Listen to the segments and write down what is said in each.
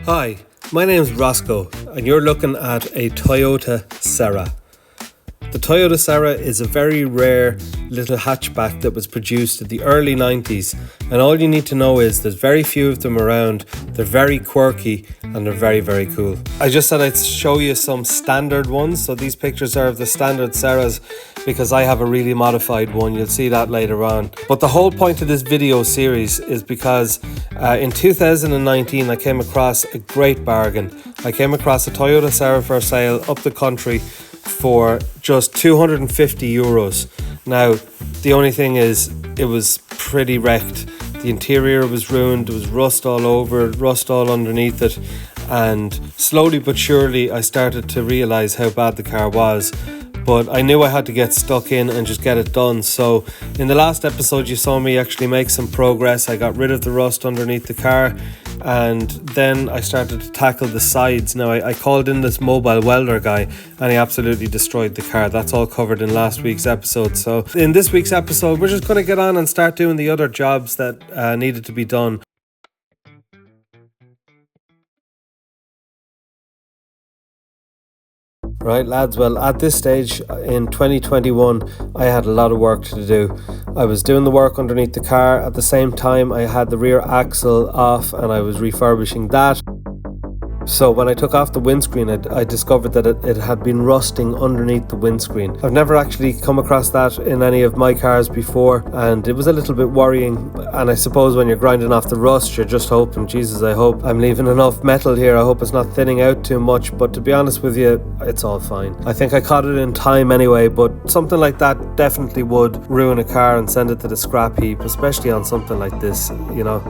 Hi, my name is Roscoe and you're looking at a Toyota Sera. The Toyota Sera is a very rare little hatchback that was produced in the early 90s, and all you need to know is there's very few of them around, they're very quirky and they're very, very cool. I just said I'd show you some standard ones, so these pictures are of the standard Seras because I have a really modified one, you'll see that later on. But the whole point of this video series is because in 2019 I came across a great bargain. I came across a Toyota Sera for sale up the country for just 250 euros. Now, the only thing is, it was pretty wrecked. The interior was ruined, there was rust all over it, rust all underneath it, and slowly but surely I started to realise how bad the car was. But I knew I had to get stuck in and just get it done. So in the last episode you saw me actually make some progress. I got rid of the rust underneath the car, and then I started to tackle the sides. Now I called in this mobile welder guy and he absolutely destroyed the car. That's all covered in last week's episode. So in this week's episode we're just going to get on and start doing the other jobs that needed to be done. Right lads, well at this stage in 2021 I had a lot of work to do. I was doing the work underneath the car, at the same time I had the rear axle off and I was refurbishing that. So when I took off the windscreen I discovered that it had been rusting underneath the windscreen. I've never actually come across that in any of my cars before, and it was a little bit worrying. And I suppose when you're grinding off the rust you're just hoping, Jesus, I hope I'm leaving enough metal here, I hope it's not thinning out too much. But to be honest with you, it's all fine. I think I caught it in time anyway, but something like that definitely would ruin a car and send it to the scrap heap, especially on something like this, you know.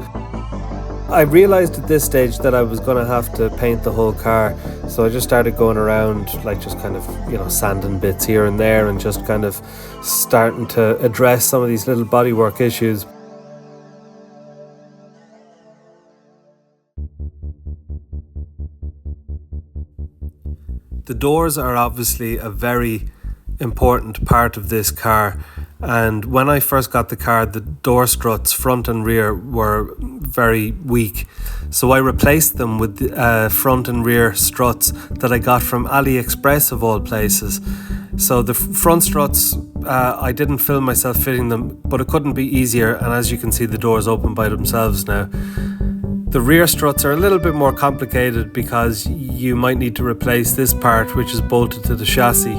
I realised at this stage that I was going to have to paint the whole car, so I just started going around, like just kind of, you know, sanding bits here and there and just kind of starting to address some of these little bodywork issues. The doors are obviously a very important part of this car, and when I first got the car the door struts front and rear were very weak, so I replaced them with front and rear struts that I got from AliExpress of all places. So the front struts, I didn't film myself fitting them, but it couldn't be easier, and as you can see the doors open by themselves now. The rear struts are a little bit more complicated because you might need to replace this part which is bolted to the chassis,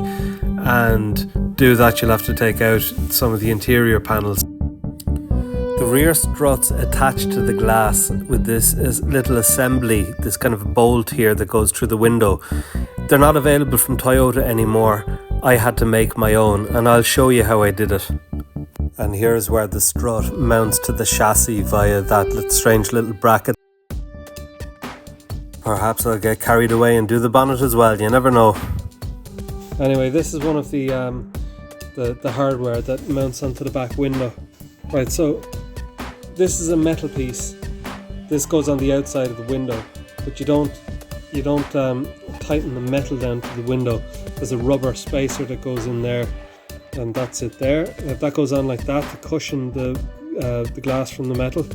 and do that you'll have to take out some of the interior panels. The rear struts attach to the glass with this little assembly, this kind of bolt here that goes through the window. They're not available from Toyota anymore. I had to make my own, and I'll show you how I did it. And here's where the strut mounts to the chassis via that strange little bracket. Perhaps I'll get carried away and do the bonnet as well, you never know. Anyway, this is one of the hardware that mounts onto the back window. Right, so this is a metal piece. This goes on the outside of the window, but you don't tighten the metal down to the window. There's a rubber spacer that goes in there, and that's it there. If that goes on like that to cushion the glass from the metal.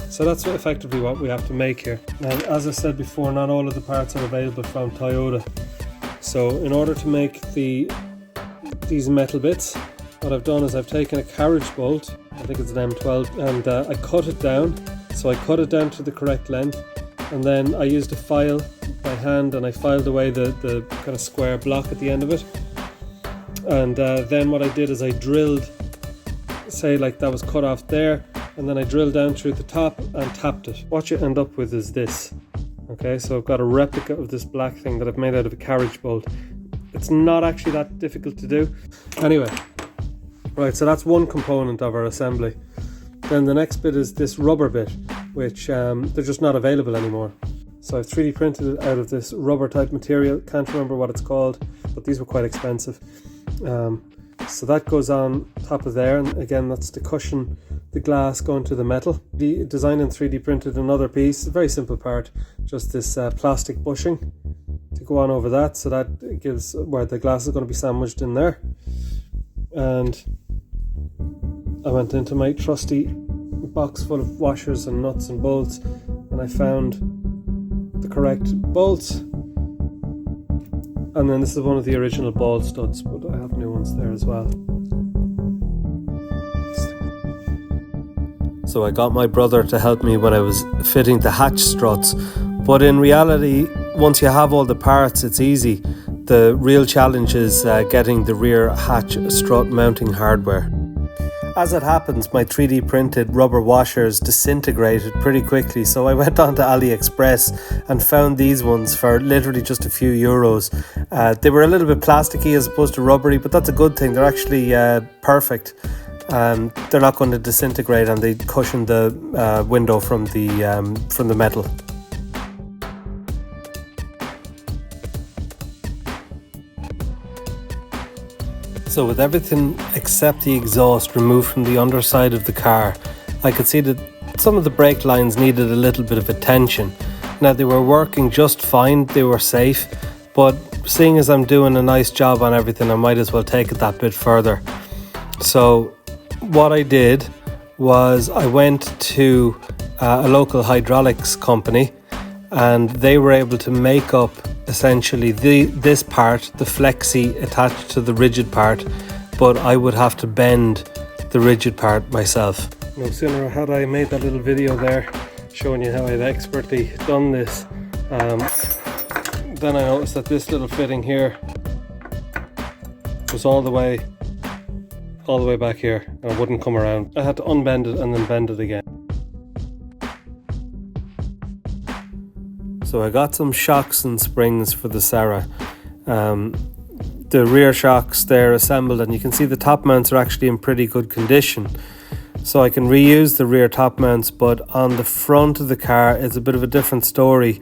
So that's effectively what we have to make here. And as I said before, not all of the parts are available from Toyota. So in order to make these metal bits, what I've done is I've taken a carriage bolt, I think it's an M12, and I cut it down. So I cut it down to the correct length, and then I used a file by hand and I filed away the kind of square block at the end of it. And then what I did is I drilled, say like that was cut off there, and then I drilled down through the top and tapped it. What you end up with is this. Okay, so I've got a replica of this black thing that I've made out of a carriage bolt. It's not actually that difficult to do. Anyway, right, so that's one component of our assembly. Then the next bit is this rubber bit, which they're just not available anymore. So I've 3D printed it out of this rubber type material. Can't remember what it's called, but these were quite expensive. So that goes on top of there, and again that's to cushion the glass going to the metal. The designed and 3D printed another piece, a very simple part, just this plastic bushing to go on over that, so that gives where the glass is going to be sandwiched in there. And I went into my trusty box full of washers and nuts and bolts, and I found the correct bolts. And then this is one of the original ball studs, but I have new ones there as well. So I got my brother to help me when I was fitting the hatch struts, but in reality, once you have all the parts, it's easy. The real challenge is getting the rear hatch strut mounting hardware. As it happens, my 3D printed rubber washers disintegrated pretty quickly, so I went on to AliExpress and found these ones for literally just a few euros. They were a little bit plasticky as opposed to rubbery, but that's a good thing. They're actually perfect. They're not going to disintegrate, and they cushion the window from the metal. So with everything except the exhaust removed from the underside of the car, I could see that some of the brake lines needed a little bit of attention. Now, they were working just fine, they were safe, but seeing as I'm doing a nice job on everything, I might as well take it that bit further. So what I did was I went to a local hydraulics company, and they were able to make up essentially this part, the flexi attached to the rigid part, but I would have to bend the rigid part myself. No sooner had I made that little video there showing you how I've expertly done this, then I noticed that this little fitting here was all the way back here, and it wouldn't come around. I had to unbend it and then bend it again. So I got some shocks and springs for the Sera. The rear shocks, they're assembled, and you can see the top mounts are actually in pretty good condition. So I can reuse the rear top mounts, but on the front of the car it's a bit of a different story.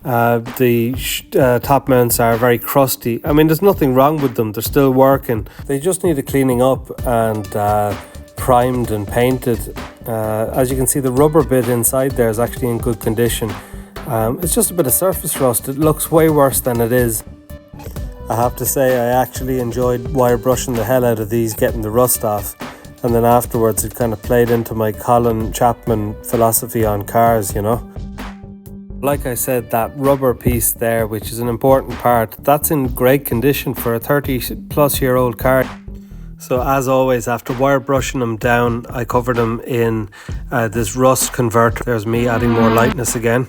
The top mounts are very crusty. I mean, there's nothing wrong with them, they're still working. They just need a cleaning up and primed and painted. As you can see, the rubber bit inside there is actually in good condition. It's just a bit of surface rust. It looks way worse than it is. I have to say, I actually enjoyed wire brushing the hell out of these, getting the rust off, and then afterwards it kind of played into my Colin Chapman philosophy on cars, you know. Like I said, that rubber piece there, which is an important part, that's in great condition for a 30-plus-year-old car. So as always, after wire brushing them down, I covered them in this rust converter. There's me adding more lightness again.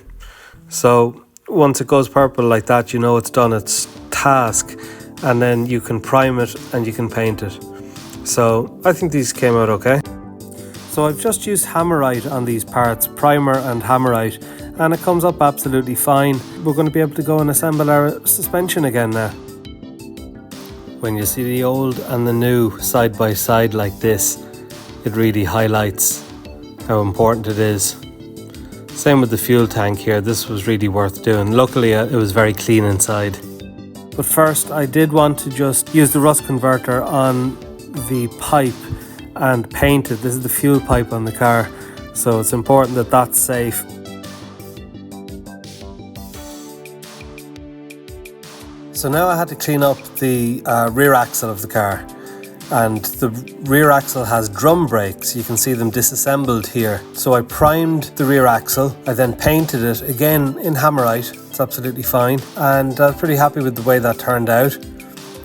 So once it goes purple like that, you know it's done its task, and then you can prime it and you can paint it. So I think these came out okay. So I've just used Hammerite on these parts, primer and Hammerite, and it comes up absolutely fine. We're going to be able to go and assemble our suspension again now. When you see the old and the new side by side like this, it really highlights how important it is. Same with the fuel tank here, this was really worth doing. Luckily it was very clean inside. But first I did want to just use the rust converter on the pipe and paint it. This is the fuel pipe on the car, so it's important that that's safe. So now I had to clean up the rear axle of the car, and the rear axle has drum brakes. You can see them disassembled here. So I primed the rear axle, I then painted it again in Hammerite. It's absolutely fine, and I'm pretty happy with the way that turned out.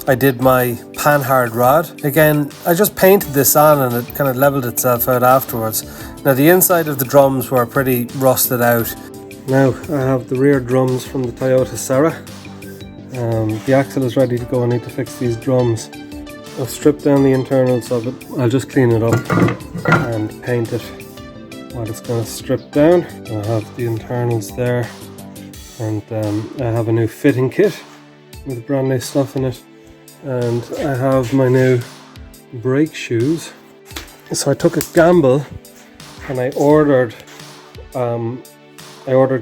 I did my panhard rod. Again, I just painted this on and it kind of leveled itself out afterwards. Now the inside of the drums were pretty rusted out. Now I have the rear drums from the Toyota Sera. The axle is ready to go. I need to fix these drums. I've stripped down the internals of it. I'll just clean it up and paint it while it's going to strip down. I have the internals there, and I have a new fitting kit with brand new stuff in it, and I have my new brake shoes. So I took a gamble and I ordered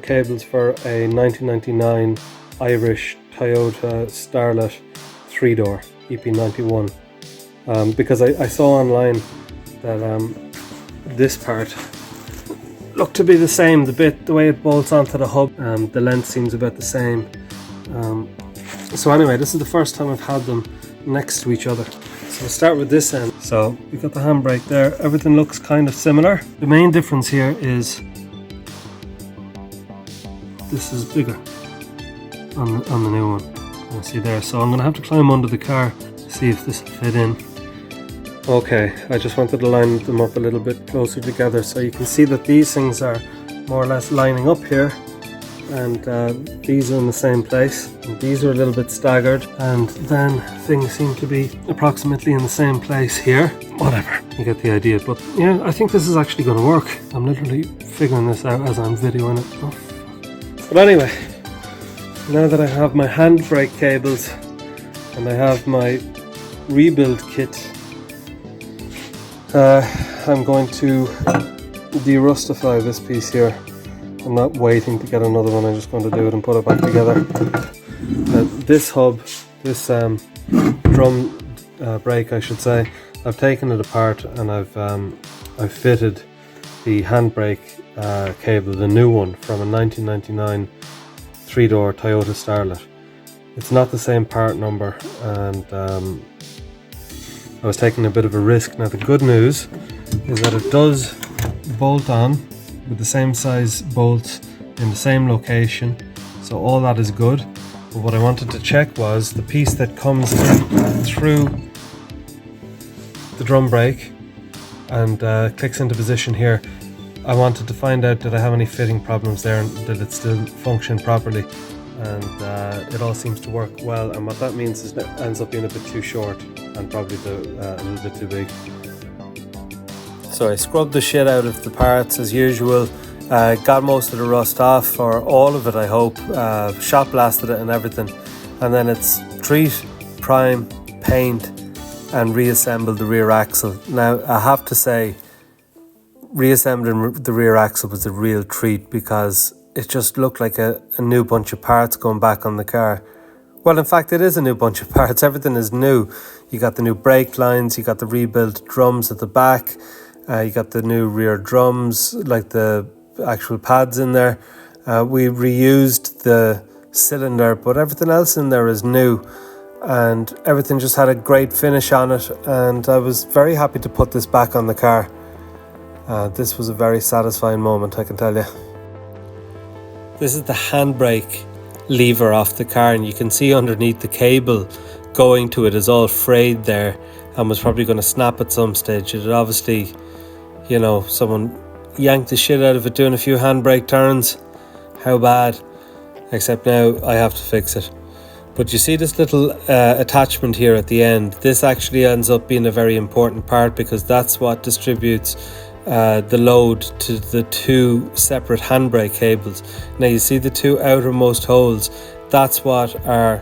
cables for a 1999 Irish Toyota Starlet 3-door EP91, because I saw online that this part looked to be the same, the way it bolts onto the hub. The length seems about the same. So anyway, this is the first time I've had them next to each other. So we'll start with this end. So we've got the handbrake there. Everything looks kind of similar. The main difference here is this is bigger on the new one. You see there, so I'm going to have to climb under the car to see if this will fit in. Okay, I just wanted to line them up a little bit closer together so you can see that these things are more or less lining up here, and these are in the same place, and these are a little bit staggered, and then things seem to be approximately in the same place here. Whatever, you get the idea. But yeah, I think this is actually going to work. I'm literally figuring this out as I'm videoing it. Oh. But anyway, now that I have my handbrake cables and I have my rebuild kit, I'm going to de-rustify this piece here. I'm not waiting to get another one, I'm just going to do it and put it back together. This hub, this drum brake I should say, I've taken it apart and I've fitted the handbrake cable, the new one from a 1999 3-door Toyota Starlet. It's not the same part number, and I was taking a bit of a risk. Now the good news is that it does bolt on with the same size bolts in the same location, so all that is good. But what I wanted to check was the piece that comes in through the drum brake and clicks into position here. I wanted to find out, did I have any fitting problems there and did it still function properly, and it all seems to work well. And what that means is it ends up being a bit too short and probably a little bit too big. So I scrubbed the shit out of the parts as usual, got most of the rust off, or all of it I hope, shot blasted it and everything, and then it's treat, prime, paint and reassemble the rear axle. Now I have to say, reassembling the rear axle was a real treat because it just looked like a new bunch of parts going back on the car. Well, in fact, it is a new bunch of parts. Everything is new. You got the new brake lines, you got the rebuilt drums at the back, you got the new rear drums, like the actual pads in there. We reused the cylinder, but everything else in there is new, and everything just had a great finish on it, and I was very happy to put this back on the car. This was a very satisfying moment, I can tell you. This is the handbrake lever off the car, and you can see underneath the cable going to it is all frayed there and was probably going to snap at some stage. It obviously, you know, someone yanked the shit out of it doing a few handbrake turns. How bad? Except now I have to fix it. But you see this little attachment here at the end. This actually ends up being a very important part because that's what distributes the load to the two separate handbrake cables. Now you see the two outermost holes, that's what our,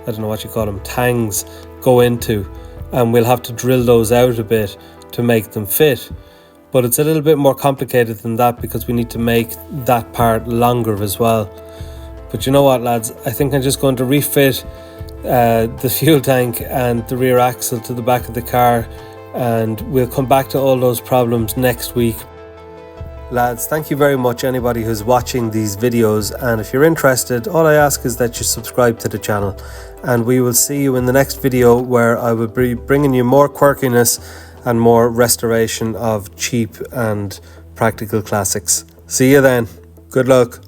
I don't know what you call them, tangs go into, and we'll have to drill those out a bit to make them fit. But it's a little bit more complicated than that because we need to make that part longer as well. But you know what, lads, I think I'm just going to refit the fuel tank and the rear axle to the back of the car, and we'll come back to all those problems next week. Lads, thank you very much anybody who's watching these videos, and if you're interested, all I ask is that you subscribe to the channel, and we will see you in the next video where I will be bringing you more quirkiness and more restoration of cheap and practical classics. See you then. Good luck.